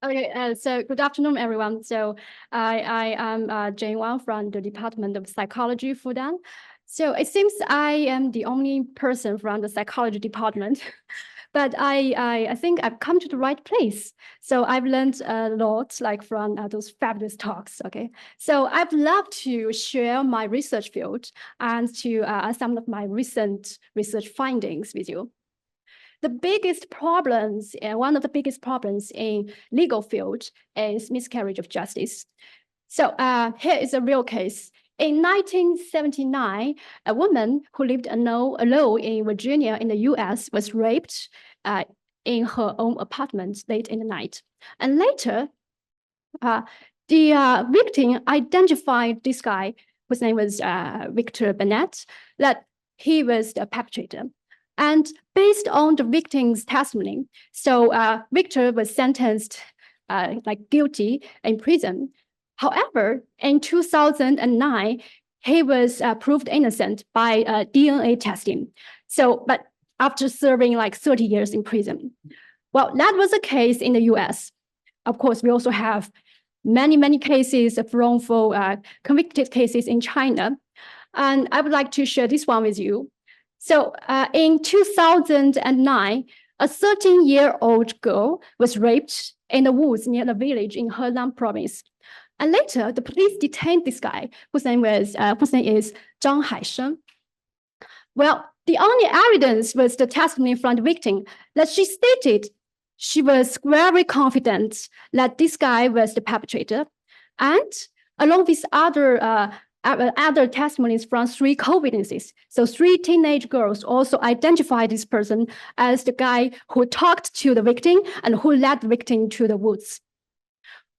Okay, so good afternoon, everyone. So I am Jianqin Wang from the Department of Psychology, Fudan. So it seems I am the only person from the psychology department, but I think I've come to the right place. So I've learned a lot, like from those fabulous talks. Okay, so I'd love to share my research field and to some of my recent research findings with you. The biggest problems, one of the biggest problems in legal field is miscarriage of justice. So here is a real case. In 1979, a woman who lived alone in Virginia in the US was raped in her own apartment late in the night. And later, the victim identified this guy, whose name was Victor Bennett, that he was the perpetrator. And based on the victim's testimony, so Victor was sentenced like guilty in prison. However, in 2009, he was proved innocent by DNA testing. So, but after serving like 30 years in prison. Well, that was the case in the US. Of course, we also have many cases of wrongful convicted cases in China. And I would like to share this one with you. So in 2009, a 13-year-old girl was raped in the woods near the village in Henan province. And later, the police detained this guy, whose name is Zhang Haisheng. Well, the only evidence was the testimony from the victim that she stated she was very confident that this guy was the perpetrator. And along with other testimonies from 3 co-witnesses. So 3 teenage girls also identified this person as the guy who talked to the victim and who led the victim to the woods.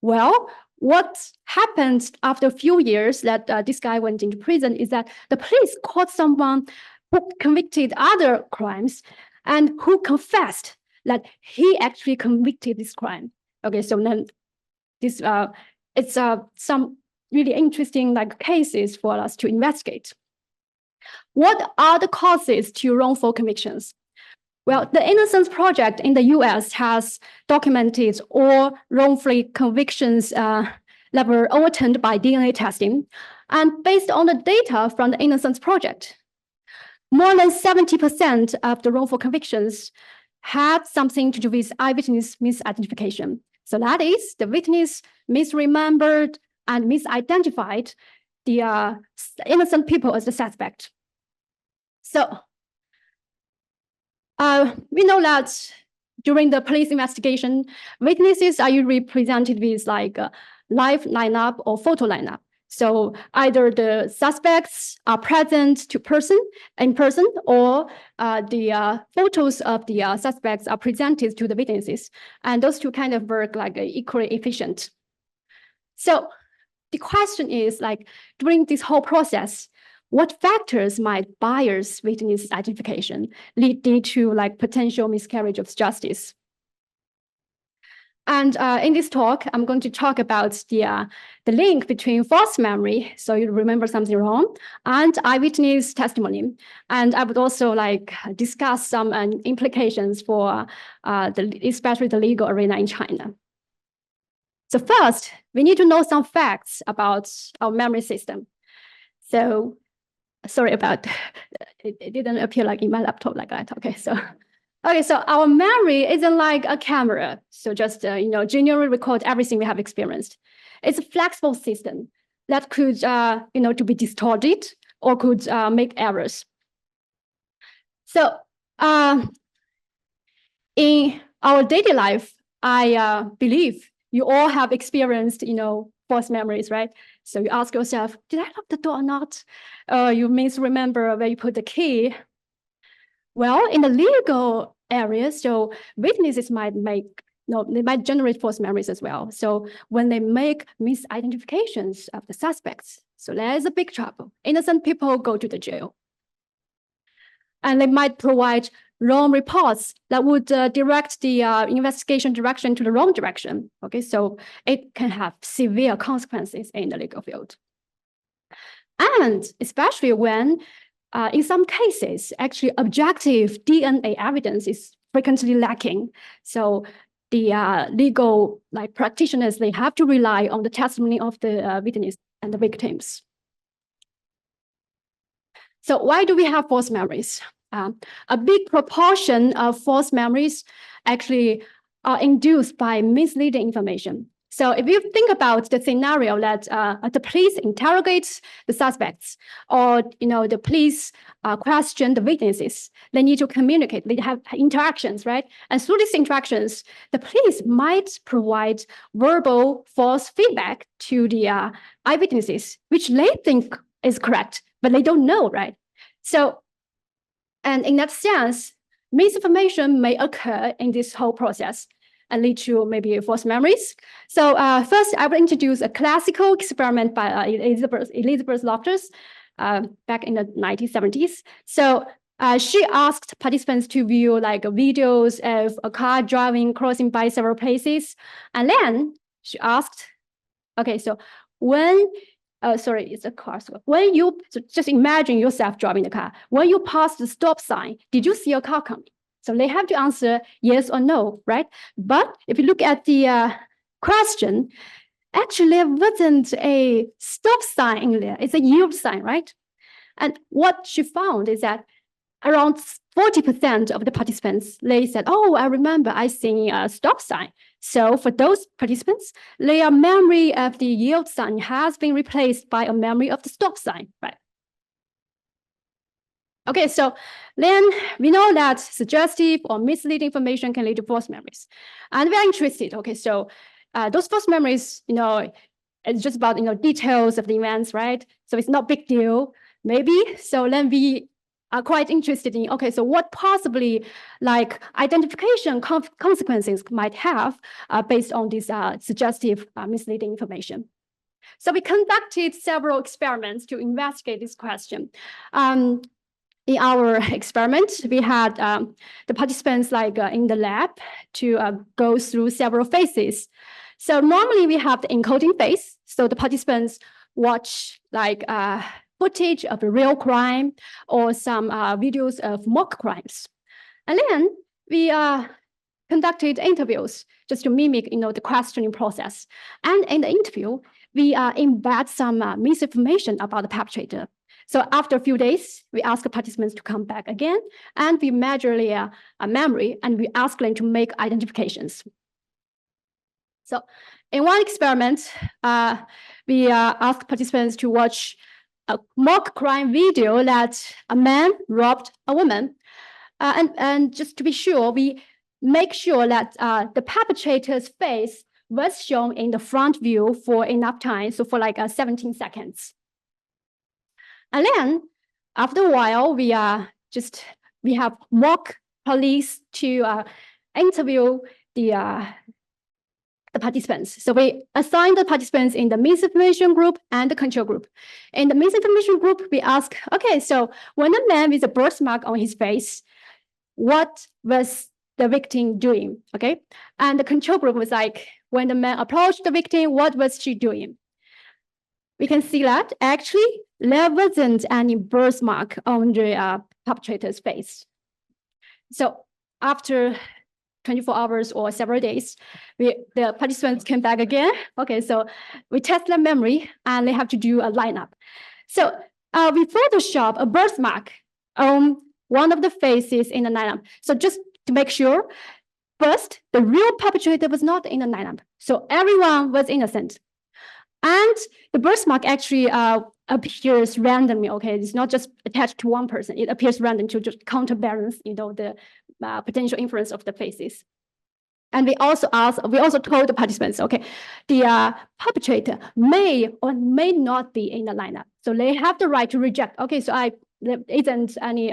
Well, what happened after a few years that this guy went into prison is that the police caught someone who convicted other crimes and who confessed that he actually convicted this crime. Okay, so then this it's some really interesting cases for us to investigate. What are the causes to wrongful convictions? Well, the Innocence Project in the US has documented all wrongful convictions that were overturned by DNA testing. And based on the data from the Innocence Project, more than 70% of the wrongful convictions had something to do with eyewitness misidentification. So that is, the witness misremembered and misidentified the innocent people as the suspect. So we know that during the police investigation, witnesses are usually presented with like a live lineup or photo lineup. So either the suspects are present in person, or the photos of the suspects are presented to the witnesses. And those two kind of work like equally efficient. So the question is, like, during this whole process, what factors might bias witness identification, leading to like potential miscarriage of justice? And in this talk, I'm going to talk about the link between false memory, so you remember something wrong, and eyewitness testimony. And I would also like discuss some implications for especially the legal arena in China. So first, we need to know some facts about our memory system. So sorry about it didn't appear like in my laptop like that. Okay, so our memory isn't like a camera. So just generally record everything we have experienced. It's a flexible system that could to be distorted or could make errors. So in our daily life, I believe you all have experienced, false memories, right? So you ask yourself, did I lock the door or not? You misremember where you put the key. Well, in the legal area, so witnesses might they might generate false memories as well. So when they make misidentifications of the suspects, so there's a big trouble. Innocent people go to the jail. And they might provide wrong reports that would direct the investigation direction to the wrong direction. Okay, so it can have severe consequences in the legal field. And especially when, in some cases, actually objective DNA evidence is frequently lacking. So the legal practitioners, they have to rely on the testimony of the witness and the victims. So why do we have false memories? A big proportion of false memories actually are induced by misleading information. So if you think about the scenario that the police interrogate the suspects, or the police question the witnesses, they need to communicate, they have interactions, right? And through these interactions, the police might provide verbal false feedback to the eyewitnesses, which they think is correct, but they don't know, right? So, and in that sense, misinformation may occur in this whole process and lead to maybe false memories. So first, I will introduce a classical experiment by Elizabeth Loftus back in the 1970s. So she asked participants to view videos of a car driving, crossing by several places. And then she asked, okay, so when sorry, it's a car. So when you just imagine yourself driving the car, when you pass the stop sign, did you see a car coming? So they have to answer yes or no, right? But if you look at the question, actually there wasn't a stop sign in there. It's a yield sign, right? And what she found is that around 40% of the participants, they said, oh, I remember I seen a stop sign. So for those participants, their memory of the yield sign has been replaced by a memory of the stop sign, right? Okay, so then we know that suggestive or misleading information can lead to false memories. And we're interested, okay, so those false memories, it's just about, details of the events, right? So it's not big deal, maybe. So then we are quite interested in, okay, so what possibly identification consequences might have based on this suggestive misleading information. So we conducted several experiments to investigate this question. In our experiment, we had the participants in the lab to go through several phases. So normally we have the encoding phase. So the participants watch footage of a real crime or some videos of mock crimes. And then we conducted interviews just to mimic the questioning process. And in the interview, we embed some misinformation about the perpetrator. So after a few days, we ask the participants to come back again, and we measure their memory, and we ask them to make identifications. So in one experiment, we asked participants to watch a mock crime video that a man robbed a woman. And just to be sure, we make sure that the perpetrator's face was shown in the front view for enough time, so for 17 seconds. And then after a while, we have mock police to interview the participants. So we assign the participants in the misinformation group and the control group. In the misinformation group, we ask, okay, so when a man with a birthmark on his face, what was the victim doing? Okay, and the control group was when the man approached the victim, what was she doing? We can see that actually there wasn't any birthmark on the perpetrator's face. So after 24 hours or several days, the participants came back again. Okay, so we test their memory and they have to do a lineup. So we Photoshop a birthmark on one of the faces in the lineup. So just to make sure, first, the real perpetrator was not in the lineup. So everyone was innocent. And the birthmark actually appears randomly, okay? It's not just attached to one person. It appears random to just counterbalance, the potential influence of the faces. And we also told the participants, okay, the perpetrator may or may not be in the lineup. So they have the right to reject. Okay, so there isn't any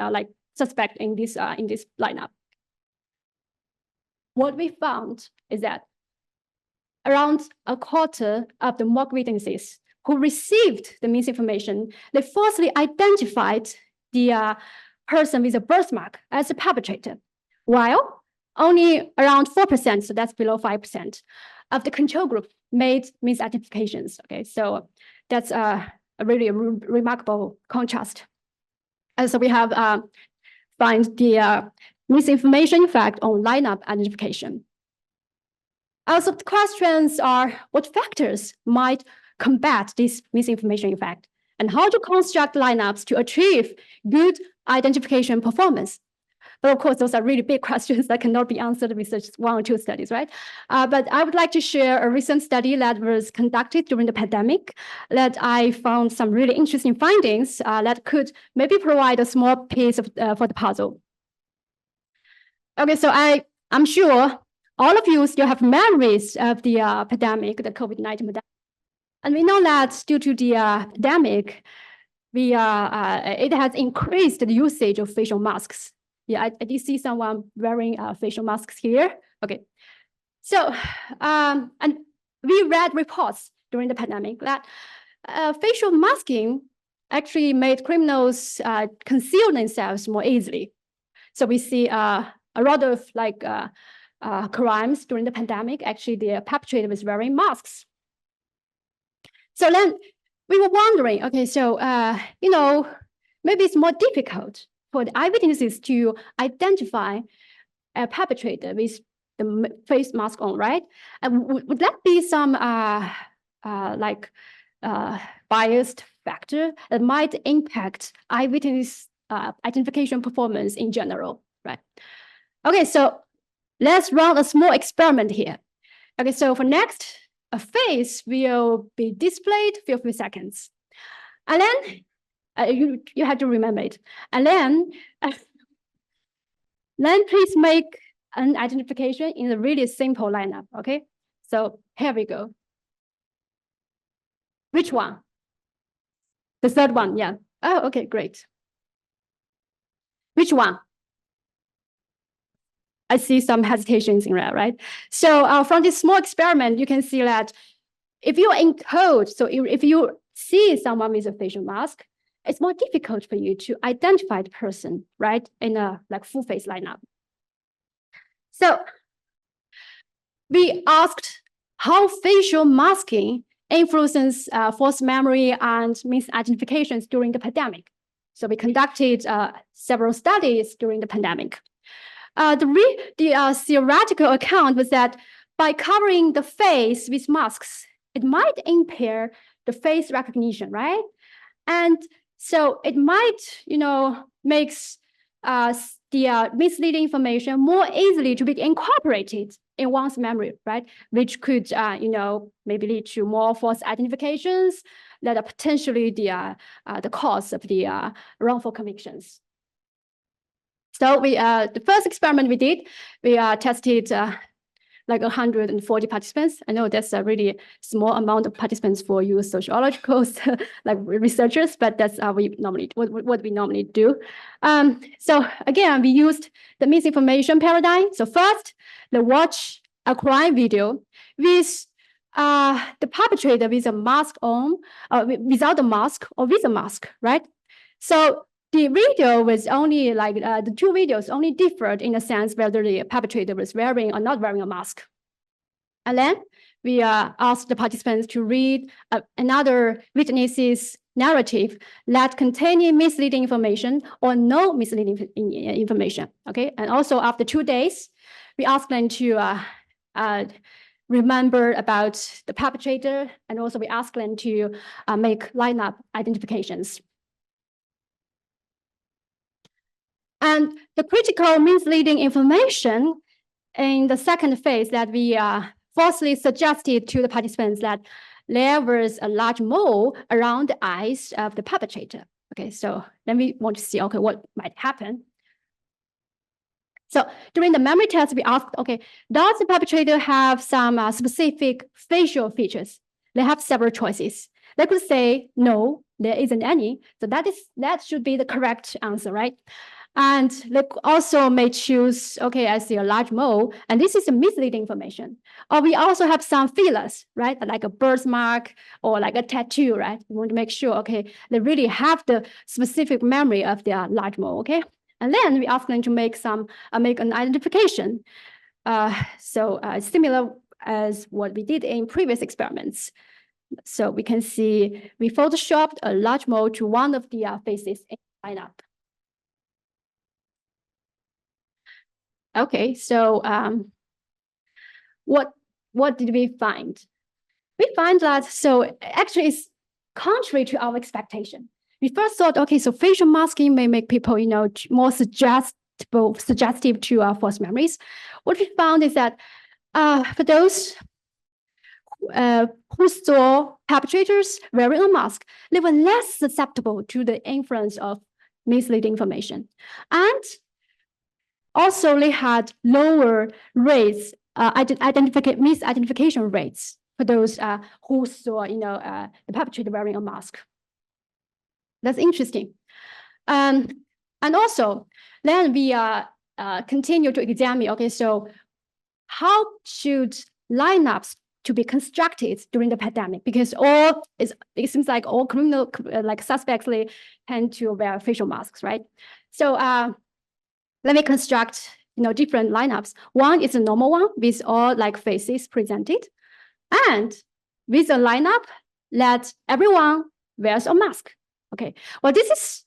suspect in this lineup. What we found is that around a quarter of the mock witnesses who received the misinformation, they falsely identified the person with a birthmark as a perpetrator, while only around 4%, so that's below 5%, of the control group made misidentifications. Okay, so that's a really remarkable contrast. And so we have find the misinformation effect on lineup identification. Also, the questions are what factors might combat this misinformation effect, and how to construct lineups to achieve good identification performance. But of course, those are really big questions that cannot be answered with just 1 or 2 studies, right? But I would like to share a recent study that was conducted during the pandemic that I found some really interesting findings that could maybe provide a small piece of, for the puzzle. Okay, so I'm sure all of you still have memories of the pandemic, the COVID-19 pandemic. And we know that due to the pandemic, it has increased the usage of facial masks. Yeah, I did see someone wearing facial masks here. Okay, so and we read reports during the pandemic that facial masking actually made criminals conceal themselves more easily. So we see a lot of like crimes during the pandemic. Actually, the perpetrator was wearing masks. So then we were wondering, okay, so you know, maybe it's more difficult for the eyewitnesses to identify a perpetrator with the face mask on, right? And would that be some biased factor that might impact eyewitness identification performance in general, right? Okay, so let's run a small experiment here. Okay, so for next, a face will be displayed for a few seconds. And then you have to remember it. And then please make an identification in a really simple lineup, okay? So here we go. Which one? The third one, yeah. Oh, okay, great. Which one? I see some hesitations in there, right? So from this small experiment, you can see that if you encode, so if you see someone with a facial mask, it's more difficult for you to identify the person, right? In a like full face lineup. So we asked how facial masking influences false memory and misidentifications during the pandemic. So we conducted several studies during the pandemic. The theoretical account was that by covering the face with masks, it might impair the face recognition, right? And so it might, you know, makes the misleading information more easily to be incorporated in one's memory, right? Which could, you know, maybe lead to more false identifications that are potentially the cause of the wrongful convictions. So we, the first experiment we did, we tested like 140 participants. I know that's a really small amount of participants for you sociological like researchers, but that's what we normally do. So again, we used the misinformation paradigm. So first, they watch a crime video with the perpetrator with a mask on, without a mask or with a mask, right? So the video was only like the 2 videos only differed in a sense whether the perpetrator was wearing or not wearing a mask. And then we asked the participants to read another witness's narrative that contained misleading information or no misleading information. Okay, and also after 2 days, we asked them to remember about the perpetrator, and also we asked them to make lineup identifications. And the critical misleading information in the second phase that we falsely suggested to the participants that there was a large mole around the eyes of the perpetrator. Okay, so then we want to see, okay, what might happen. So during the memory test, we asked, okay, does the perpetrator have some specific facial features? They have several choices. They could say, no, there isn't any. So that should be the correct answer, right? And they also may choose, okay, I see a large mole, and this is a misleading information. Or we also have some feelers, right? Like a birthmark or like a tattoo, right? We want to make sure, okay, they really have the specific memory of their large mole, okay? And then we ask them to make an identification. Similar as what we did in previous experiments. So we can see we photoshopped a large mole to one of the faces in the lineup. Okay, so what what did we find? We find that, so actually it's contrary to our expectation. We first thought, okay, so facial masking may make people, more suggestive to false memories. What we found is that for those who saw perpetrators wearing a mask, they were less susceptible to the influence of misleading information. And also they had lower rates, misidentification rates for those who saw, the perpetrator wearing a mask. That's interesting. And also, then we continue to examine, okay, so how should lineups to be constructed during the pandemic? Because it seems like all criminal suspects, they tend to wear facial masks, right? So let me construct, different lineups. One is a normal one with all faces presented, and with a lineup that everyone wears a mask. Okay, well, this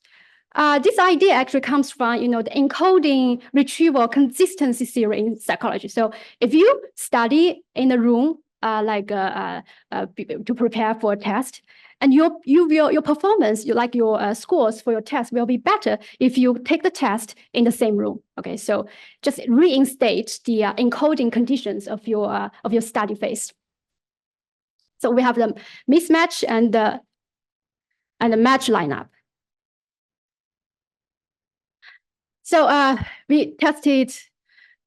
idea actually comes from, the encoding retrieval consistency theory in psychology. So if you study in a room, to prepare for a test, and your performance, your scores for your test will be better if you take the test in the same room. Okay, so just reinstate the encoding conditions of your study phase. So we have the mismatch and the match lineup. So we tested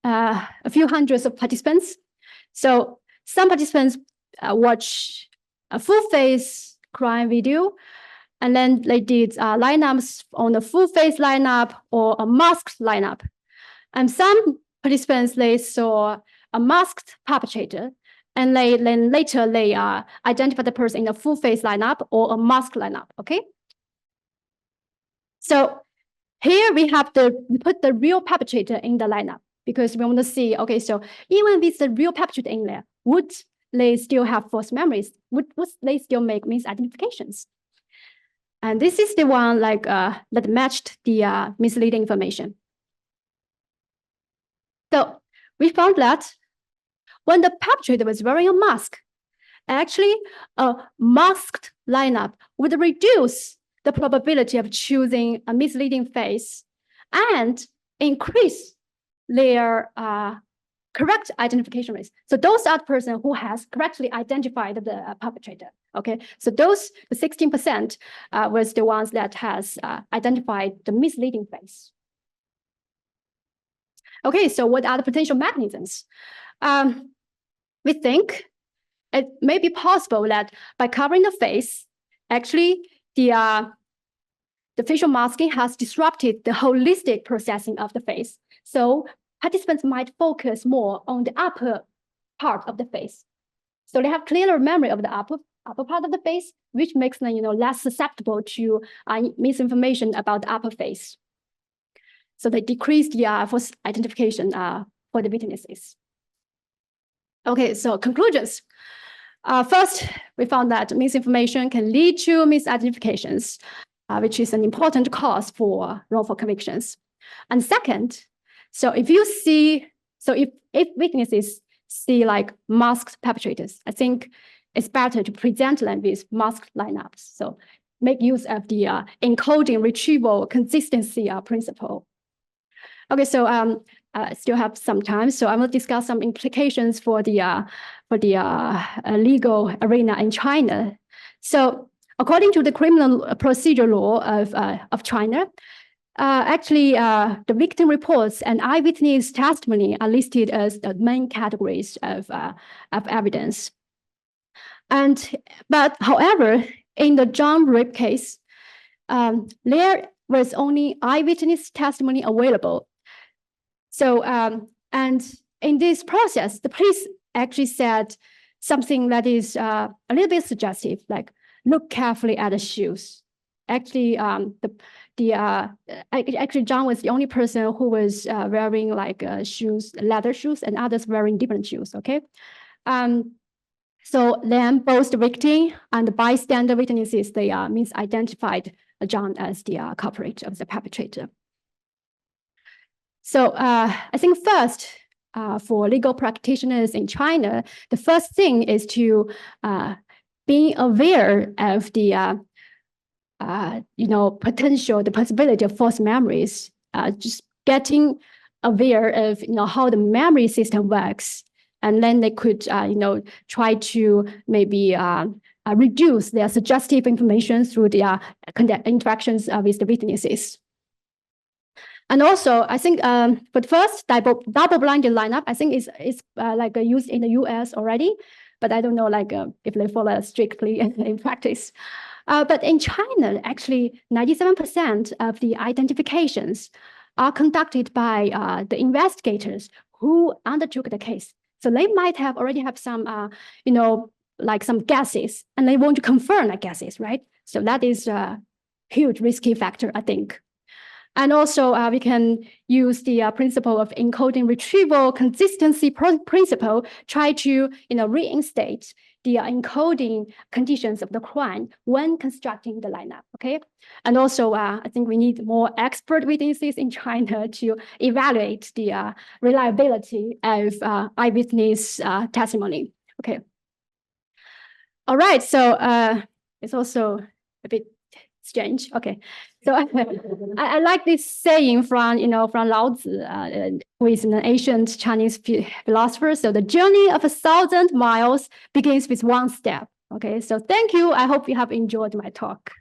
a few hundreds of participants. So some participants watch a full face crime video, and then they did lineups on a full face lineup or a masked lineup. And some participants, they saw a masked perpetrator, and then later they identified the person in a full face lineup or a masked lineup. Okay. So here we have put the real perpetrator in the lineup, because we want to see, okay, so even with the real perpetrator in there, would they still have false memories? Would they still make misidentifications? And this is the one that matched the misleading information. So we found that when the perpetrator was wearing a mask, actually a masked lineup would reduce the probability of choosing a misleading face and increase their correct identification rates. So those are the person who has correctly identified the perpetrator. Okay, so the 16% was the ones that has identified the misleading face. Okay, so what are the potential mechanisms? We think it may be possible that by covering the face, actually the facial masking has disrupted the holistic processing of the face. So participants might focus more on the upper part of the face. So they have clearer memory of the upper part of the face, which makes them, less susceptible to misinformation about the upper face. So they decrease the false identification for the witnesses. Okay, so conclusions. First, we found that misinformation can lead to misidentifications, which is an important cause for wrongful convictions. And second, so if witnesses see masked perpetrators, I think it's better to present them with masked lineups. So make use of the encoding retrieval consistency principle. Okay, so I still have some time, so I will discuss some implications for the legal arena in China. So according to the criminal procedure law of China, actually, the victim reports and eyewitness testimony are listed as the main categories of evidence. But however, in the John rape case, there was only eyewitness testimony available. So, and in this process, the police actually said something that is a little bit suggestive, like look carefully at the shoes. Actually, actually, John was the only person who was wearing shoes, leather shoes, and others wearing different shoes. Okay, so then both the victim and the bystander witnesses, they misidentified John as the culprit of the perpetrator. So I think first for legal practitioners in China, the first thing is to being aware of the the possibility of false memories, just getting aware of how the memory system works, and then they could try to maybe reduce their suggestive information through the interactions with the witnesses. And also, I think for the first double-blinded lineup, I think is like used in the US already, but I don't know if they follow strictly in practice. But in China, actually, 97% of the identifications are conducted by the investigators who undertook the case. So they might already have some, some guesses, and they want to confirm the guesses, right? So that is a huge risky factor, I think. And also, we can use the principle of encoding retrieval consistency principle, try to reinstate the encoding conditions of the crime when constructing the lineup, okay? And also, I think we need more expert witnesses in China to evaluate the reliability of eyewitness testimony, okay? All right, so it's also a bit strange. Okay, so I like this saying from from Lao Tzu, who is an ancient Chinese philosopher. So the journey of 1,000 miles begins with one step. Okay, so thank you. I hope you have enjoyed my talk.